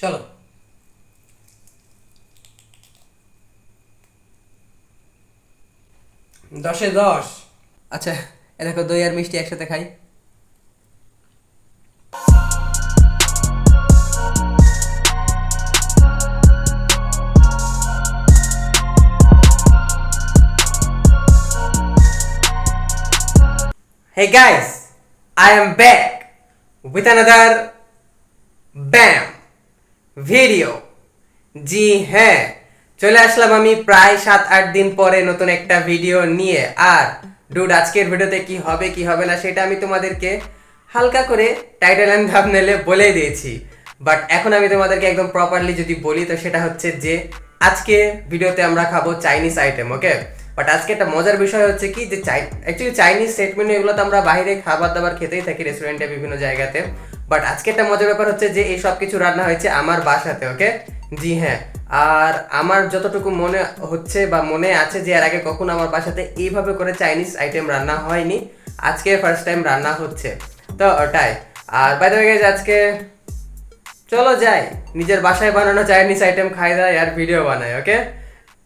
চলো। 10-এ 10। আচ্ছা, এ দেখো দই আর মিষ্টি একসাথে খাই। Hey guys, I am back with another BAM video. জি হ্যাঁ, চলে আসলাম আমি প্রায় 7-8 দিন পরে নতুন একটা ভিডিও নিয়ে। আর ডুড, আজকের ভিডিওতে কি হবে কি হবে না সেটা আমি তোমাদেরকে হালকা করে টাইটেল এন্ড থাম্বনেলে বলে দিয়েছি। বাট এখন আমি তোমাদেরকে একদম প্রপারলি যদি বলি তো সেটা হচ্ছে যে আজকে ভিডিওতে আমরা খাবো চাইনিজ আইটেম, ওকে। বাট আজকে একটা মজার বিষয় হচ্ছে কি যে অ্যাকচুয়ালি চাইনিজ সেট মেনু এগুলো তো আমরা বাইরে খাবার দাবার খেতেই থাকি রেস্টুরেন্টে বিভিন্ন জায়গাতে। বাট আজকে একটা মজার ব্যাপার হচ্ছে যে এই সব কিছু রান্না হয়েছে আমার বাসাতে, ওকে। জি হ্যাঁ। আর আমার যতটুকু মনে হচ্ছে বা মনে আছে যে এর আগে কখনো আমার বাসাতে এইভাবে করে চাইনিজ আইটেম রান্না হয়নি, আজকে ফার্স্ট টাইম রান্না হচ্ছে। তো ওটাই। আর বাই দ্য ওয়ে গাইস, আজকে চলো যাই নিজের বাসায় বানানো চাইনিজ আইটেম খাই দাই আর ভিডিও বানাই, ওকে।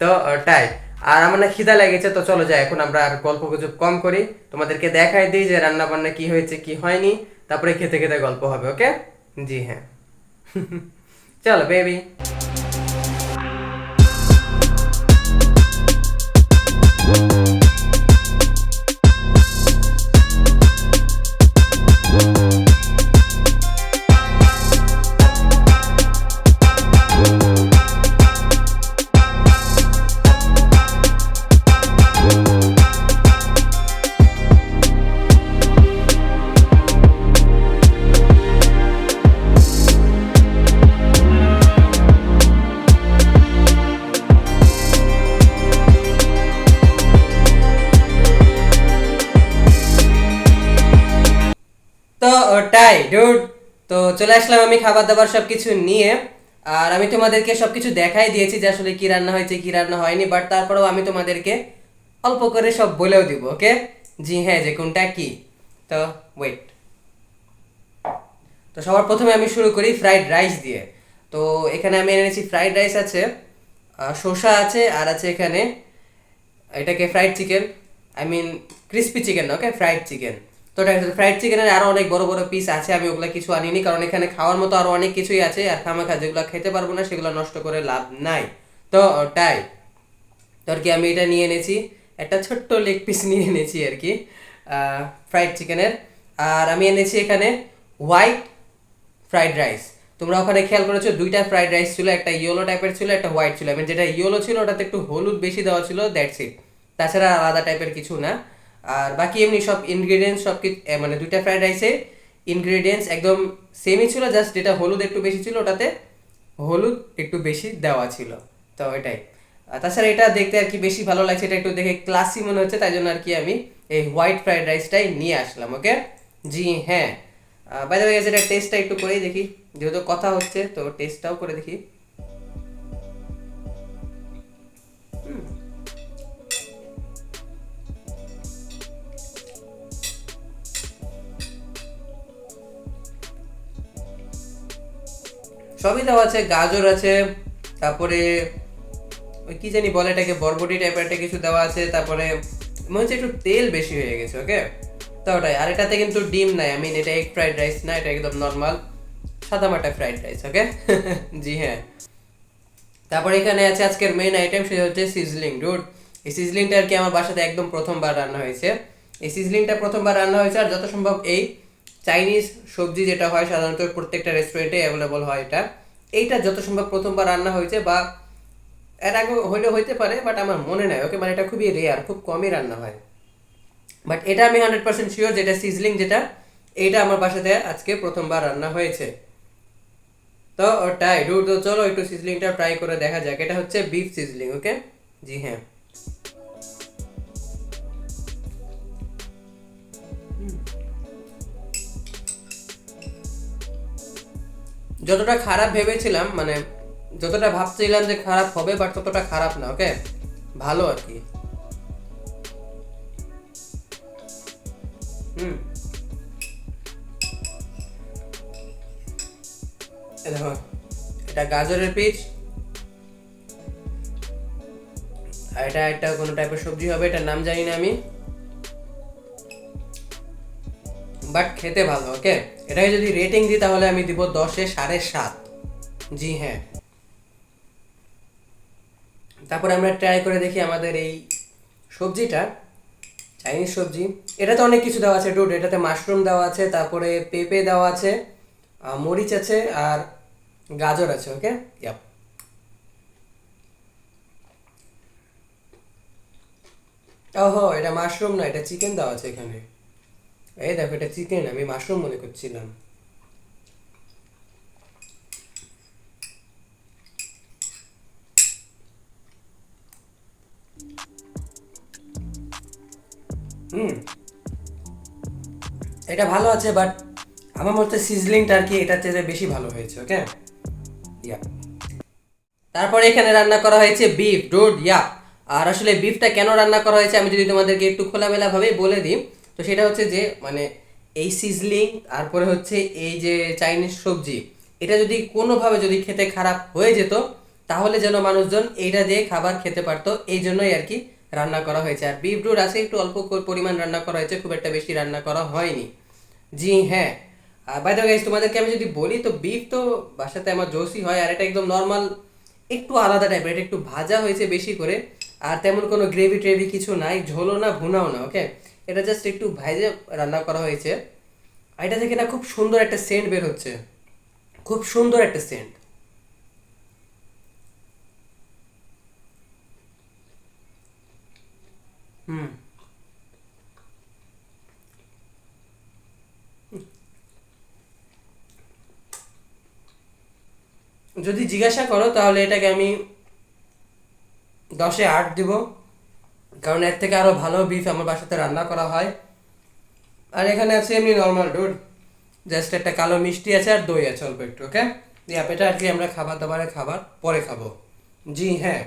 তো ওটাই। আর আমার না খিদা লেগেছে, তো চলো যাই এখন আমরা আর গল্প গুজব কম করি, তোমাদেরকে দেখাই দিই যে রান্না বান্না কি হয়েছে কি হয়নি, তারপরে খেতে খেতে গল্প হবে, ওকে। জি হ্যাঁ। চলো বেবি। তো ওটাই ডুড। তো চলে আসলাম আমি খাবার দাবার সবকিছু নিয়ে। আর আমি তোমাদেরকে সবকিছু দেখাই দিয়েছি যে আসলে কি রান্না হয়েছে কি রান্না হয়নি, বাট তারপরেও আমি তোমাদেরকে অল্প করে সব বলেও দিব, ওকে। জি হ্যাঁ, যে কোনটা কি। তো ওয়েট। তো সবার প্রথমে আমি শুরু করি ফ্রাইড রাইস দিয়ে। তো এখানে আমি এনেছি ফ্রাইড রাইস আছে, শসা আছে, আর আছে এখানে এটাকে fried chicken, I mean crispy chicken, okay, fried chicken. তো ফ্রাইড চিকেনের আরো অনেক বড় বড় পিস আছে, আমি ওগুলো কিছু আনিনি কারণ এখানে খাওয়ার মতো আরো অনেক কিছুই আছে, আর খামাখা যেগুলো খেতে পারবো না সেগুলো নষ্ট করে লাভ নাই। তো তাই তো আর কি আমি এটা নিয়ে এনেছি, একটা ছোট্ট লেগ পিস নিয়ে এনেছি আর কি ফ্রাইড চিকেনের। আর আমি এনেছি এখানে হোয়াইট ফ্রাইড রাইস। তোমরা ওখানে খেয়াল করেছো দুইটা ফ্রাইড রাইস ছিল, একটা ইয়েলো টাইপের ছিল, একটা হোয়াইট ছিল। আমি যেটা ইয়েলো ছিল ওটাতে একটু হলুদ বেশি দেওয়া ছিল, দ্যাটস ইট। তাছাড়া আলাদা টাইপের কিছু না। আর বাকি এমনি সব ইনগ্রেডিয়েন্টস সব কিছু মানে দুইটা ফ্রাইড রাইসে ইনগ্রেডিয়েন্টস একদম সেমই ছিল, জাস্ট যেটা হলুদ একটু বেশি ছিল ওটাতে হলুদ একটু বেশি দেওয়া ছিল। তো এটাই। আর তাছাড়া এটা দেখতে আর কি বেশি ভালো লাগছে, এটা একটু দেখে ক্লাসি মনে হচ্ছে, তাই জন্য আর কি আমি এই হোয়াইট ফ্রাইড রাইসটাই নিয়ে আসলাম, ওকে। জি হ্যাঁ। বাই দ্য ওয়ে এটা টেস্টটা একটু করেই দেখি, যেহেতু কথা হচ্ছে তো টেস্টটাও করে দেখি। সবই দেওয়া আছে, গাজর আছে, তারপরে ওই কি জানি বলে এটাকে, বরবটি টাইপের একটা কিছু দেওয়া আছে, তারপরে মনে হচ্ছে একটু তেল বেশি হয়ে গেছে, ওকে। তো ওটাই। আর এটাতে কিন্তু ডিম নাই, আই মিন এটা এগ ফ্রাইড রাইস না, এটা একদম নর্মাল সাদামাটা ফ্রাইড রাইস, ওকে। জি হ্যাঁ। তারপরে এখানে আছে আজকের মেইন আইটেম, সেটা হচ্ছে সিজলিং ডুড। এই সিজলিংটা আর কি আমার বাসাতে একদম প্রথমবার রান্না হয়েছে। এই সিজলিংটা প্রথমবার রান্না হয়েছে, আর যত সম্ভব এই চাইনিজ সবজি যেটা হয় সাধারণত প্রত্যেকটা রেস্টুরেন্টে অ্যাভেলেবল হয়, এইটা যত সম্ভব প্রথমবার রান্না হয়েছে, বা এর আগে হইলে হইতে পারে বাট আমার মনে নাই, ওকে। মানে এটা খুবই রেয়ার, খুব কমই রান্না হয়। বাট এটা আমি 100% শিওর যেটা সিজলিং যেটা, এইটা আমার বাসাতে আজকে প্রথমবার রান্না হয়েছে। তো ওটাই ডুড। তো চলো একটু সিজলিংটা ট্রাই করে দেখা যাক। এটা হচ্ছে বিফ সিজলিং, ওকে। জি হ্যাঁ। যতটা খারাপ ভেবেছিলাম, মানে যতটা ভাবছিলাম যে খারাপ হবে, বাট ততটা খারাপ না, ওকে, ভালো আর কি। হুম। দেখো এটা গাজরের পিস, আর এটা একটা কোনো টাইপের সবজি হবে, এটার নাম জানি না আমি, বাট খেতে ভালো। ওকে, এটাকে যদি রেটিং দিই তাহলে আমি দিব 10-এ 7.5। জি হ্যাঁ। তারপরে আমরা ট্রাই করে দেখি আমাদের এই সবজিটা, চাইনিজ সবজি। এটাতে অনেক কিছু দেওয়া আছে ডুড, এটাতে মাশরুম দেওয়া আছে, তারপরে পেঁপে দেওয়া আছে, মরিচ আছে, আর গাজর আছে। ওকে, ইয়াপ। ওহো, এটা মাশরুম না, এটা চিকেন দেওয়া আছে এখানে। এই দেখো, এটা চিকেন, আমি মাশরুম মনে করছিলাম। হুম, এটা ভালো আছে, বাট আমার মতে সিজলিংটা আর কি এটার চেয়ে বেশি ভালো হয়েছে। ওকে, ইয়া। তারপরে এখানে রান্না করা হয়েছে বিফ ডুড, ইয়া। আর আসলে বিফটা কেন রান্না করা হয়েছে আমি যদি তোমাদেরকে একটু খোলামেলা ভাবে বলে দিই, তো সেটা হচ্ছে যে মানে এই সিজলিং, তারপরে হচ্ছে এই যে চাইনিজ সবজি, এটা যদি কোনোভাবে যদি খেতে খারাপ হয়ে যেত তাহলে যেন মানুষজন এইটা দিয়ে খাবার খেতে পারতো, এই জন্যই আর কি রান্না করা হয়েছে। আর বিফ ডুড আছে একটু অল্প পরিমাণ রান্না করা হয়েছে, খুব একটা বেশি রান্না করা হয়নি। জি হ্যাঁ। বাই দ্য গাইস, তোমাদেরকে আমি যদি বলি তো বিফ তো বাসাতে আমার জোসই হয়, আর এটা একদম নর্মাল, একটু আলাদা টাইপের। এটা একটু ভাজা হয়েছে বেশি করে, আর তেমন কোনো গ্রেভি ট্রেভি কিছু নাই, ঝোলও না ভুনাও না। ওকে, এটা জাস্ট একটু ভাজে রান্না করা হয়েছে। আর এটা থেকে না খুব সুন্দর একটা সেন্ট বের হচ্ছে, খুব সুন্দর একটা সেন্ট। হুম, যদি জিজ্ঞাসা করো তাহলে এটাকে আমি 10-এ 8 দিব, কারণ এর থেকে আরো ভালো বিফ আমার বাসাতে রান্না করা হয়। আর এখানে আছে এমনি নর্মাল ডুড, জাস্ট একটা কালো মিষ্টি আছে আর দই আছে অল্প একটু। ওকে, এটা আর কি আমরা খাবার দাবারের খাবার পরে খাবো। জি হ্যাঁ।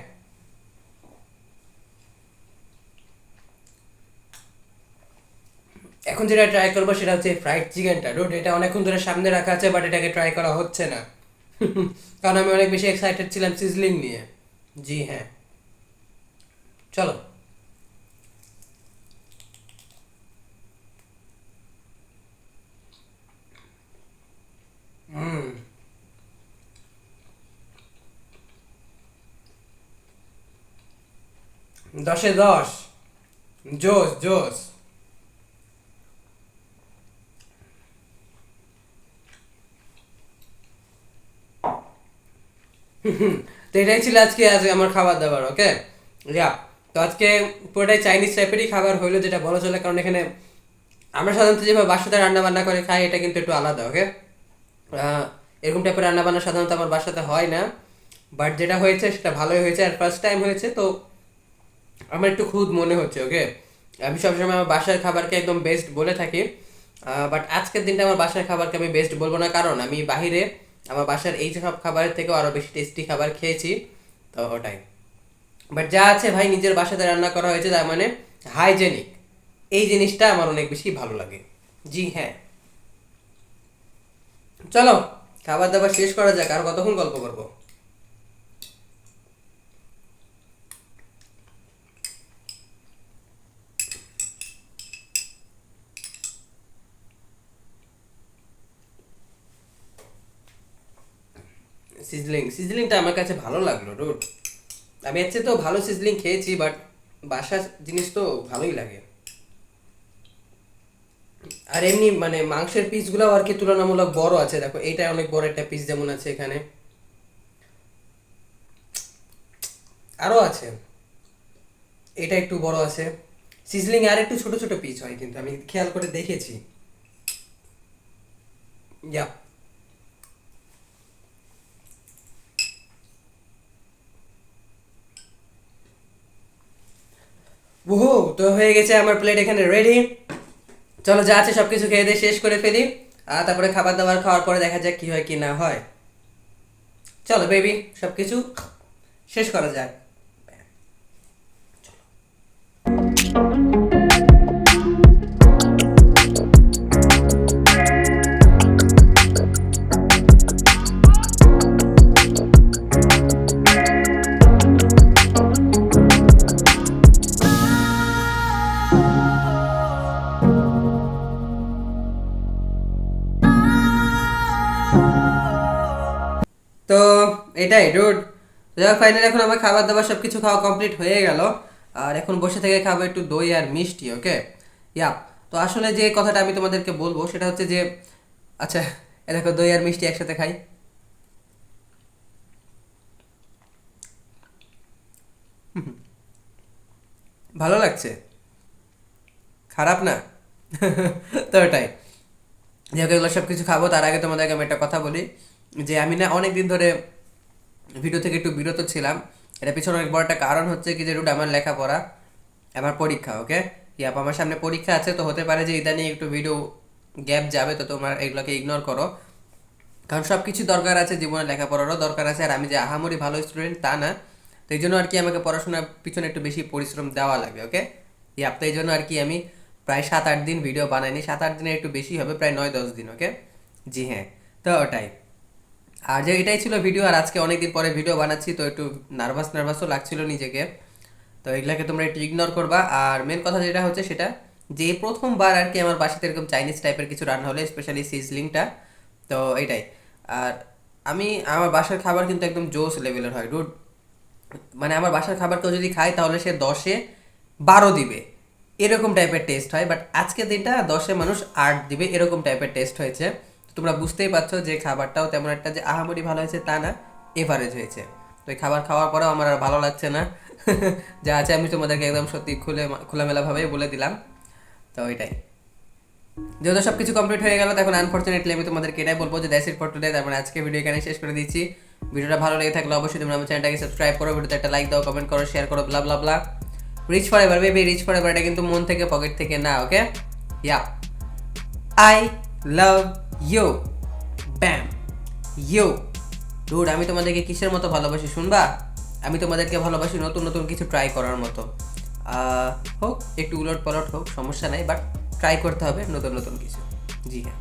এখন যেটা ট্রাই করবো সেটা হচ্ছে ফ্রাইড চিকেনটা ডুড। এটা অনেকক্ষণ ধরে সামনে রাখা আছে, বাট এটাকে ট্রাই করা হচ্ছে না কারণ আমি অনেক বেশি এক্সাইটেড ছিলাম সিজলিং নিয়ে। জি হ্যাঁ, চলো। হুম, 10-এ 10, জোস জোস। তো এটাই ছিল আজকে আমার খাবার দাবার। ওকে, ইয়া। তো আজকে পুরোটাই চাইনিজ টাইপেরই খাবার হইলো, যেটা বলা চলে, কারণ এখানে আমরা সাধারণত যেভাবে বাসাতে রান্না বান্না করে খাই এটা কিন্তু একটু আলাদা। ওকে, এরকম টাইপের রান্না বান্না সাধারণত আমার বাসাতে হয় না, বাট যেটা হয়েছে সেটা ভালোই হয়েছে, আর ফার্স্ট টাইম হয়েছে তো আমার একটু খুদ মনে হচ্ছে। ওকে, আমি সবসময় আমার বাসার খাবারকে একদম বেস্ট বলে থাকি, বাট আজকের দিনটা আমার বাসার খাবারকে আমি বেস্ট বলবো না, কারণ আমি বাহিরে আমার বাসার এই সব খাবারের থেকেও আরও বেশি টেস্টি খাবার খেয়েছি। তো ওটাই, বাট যা আছে ভাই নিজের বাসাতে রান্না করা হয়েছে, তার মানে হাইজেনিক, এই জিনিসটা আমার অনেক বেশি ভালো লাগে। জি হ্যাঁ, চলো খাবার দাবার শেষ করা যাক, আর কতক্ষণ গল্প করবো। সিজলিংটা আমার কাছে ভালো লাগলো ডুড। আমি এর চেয়ে তো ভালো সিজলিং খেয়েছি, বাট বাসার জিনিস তো ভালোই লাগে। আর এমনি মানে মাংসের পিসগুলো আর কি তুলনামূলক বড় আছে, দেখো এইটা অনেক বড় একটা পিস যেমন আছে এখানে, আরো আছে, এটা একটু বড় আছে। সিজলিং আর একটু ছোট ছোট পিস হয়, কিন্তু আমি খেয়াল করে দেখেছি। ইয়া। ওহো, তো হয়ে গেছে আমার প্লেট এখানে রেডি। চলো যা আছে সবকিছু খেয়ে দিয়ে শেষ করে ফেলি, আর তারপরে খাবার দাবার খাওয়ার পরে দেখা যাক কি হয় কি না হয়। চলো বেবি, সবকিছু শেষ করা যাক। তো এটাই ডুড। যাই ফাইনালি এখন আমার খাবার দাবার সব কিছু খাওয়া কমপ্লিট হয়ে গেল, আর এখন বসে থেকে খাবো একটু দই আর মিষ্টি। ওকে, ইয়া। তো আসলে যে কথাটা আমি তোমাদেরকে বলবো সেটা হচ্ছে যে, আচ্ছা এ দেখো দই আর মিষ্টি একসাথে খাই। ভালো লাগছে, খারাপ না। তো ওটাই, যেহেতু এগুলো সব কিছু খাবো তার আগে তোমাদেরকে আমি একটা কথা বলি, যে আমি না অনেক দিন ধরে ভিডিও থেকে একটু বিরত ছিলাম। এটা পিছনে অনেক বড় একটা কারণ হচ্ছে কি যে রুট আমার লেখাপড়া, আমার পরীক্ষা। ওকে, ইয়াপ, আমার সামনে পরীক্ষা আছে, তো হতে পারে যে ইদানিং একটু ভিডিও গ্যাপ যাবে, তো তোমার এগুলোকে ইগনোর করো। কারণ সব কিছু দরকার আছে, জীবনে লেখাপড়ারও দরকার আছে, আর আমি যে আহামরি ভালো স্টুডেন্ট তা না। তো এই জন্য আর কি আমাকে পড়াশোনার পিছনে একটু বেশি পরিশ্রম দেওয়া লাগে। ওকে, ইয়াপ, তো এই জন্য আর কি আমি প্রায় 7-8 দিন ভিডিও বানাইনি, 7-8 দিনের একটু বেশি হবে, প্রায় 9-10 দিন। ওকে, জি হ্যাঁ। তো ওটাই, আর যে এটাই ছিল ভিডিও। আর আজকে অনেকদিন পরে ভিডিও বানাচ্ছি, তো একটু নার্ভাস নার্ভাসও লাগছিল নিজেকে। তো এগুলাকে তোমরা একটু ইগনোর করবা। আর মেন কথা যেটা হচ্ছে সেটা, যে এই প্রথমবার আর কি আমার বাসাতে এরকম চাইনিজ টাইপের কিছু রান্না হলো, স্পেশালি সিজলিংটা। তো এটাই। আর আমি আমার বাসার খাবার কিন্তু একদম জোস লেভেলের হয় ডুড। মানে আমার বাসার খাবার কেউ যদি খায় তাহলে সে 10-এ 12 দিবে, এরকম টাইপের টেস্ট হয়। বাট আজকে দিনটা 10-এ মানুষ 8 দিবে, এরকম টাইপের টেস্ট হয়েছে। তো তোমরা বুঝতেই পারছো যে খাবারটাও তেমন একটা যে আহামরি ভালো হয়েছে তা না, এভারেজ হয়েছে। তো এই খাবার খাওয়ার পরেও আমার আর ভালো লাগছে না। যা আছে আমি তোমাদেরকে একদম সত্যি খোলামেলাভাবেই বলে দিলাম। তো ওইটাই, যেহেতু সব কিছু কমপ্লিট হয়ে গেল, তখন আনফর্চুনেটলি আমি তোমাদেরকে এটাই বলবো যে দ্যাটস ইট ফর টুডে। তারপরে আজকে ভিডিও এখানে শেষ করে দিচ্ছি। ভিডিওটা ভালো লেগে থাকলে অবশ্যই তোমরা আমার চ্যানেলটাকে সাবস্ক্রাইব করো, ভিডিওতে একটা লাইক দাও, কমেন্ট করো, শেয়ার করো, blah blah blah. Rich forever baby, rich forever, এটা কিন্তু মন থেকে পকেট থেকে না। Okay, yeah, I love you, BAM, you. Dude, আমি তোমাদেরকে কিসের মতো ভালোবাসি শুনবা? আমি তোমাদেরকে ভালোবাসি নতুন নতুন কিছু ট্রাই করার মতো। হোক একটু উলট পালট হোক, সমস্যা নাই, বাট ট্রাই করতে হবে নতুন নতুন কিছু। জি হ্যাঁ।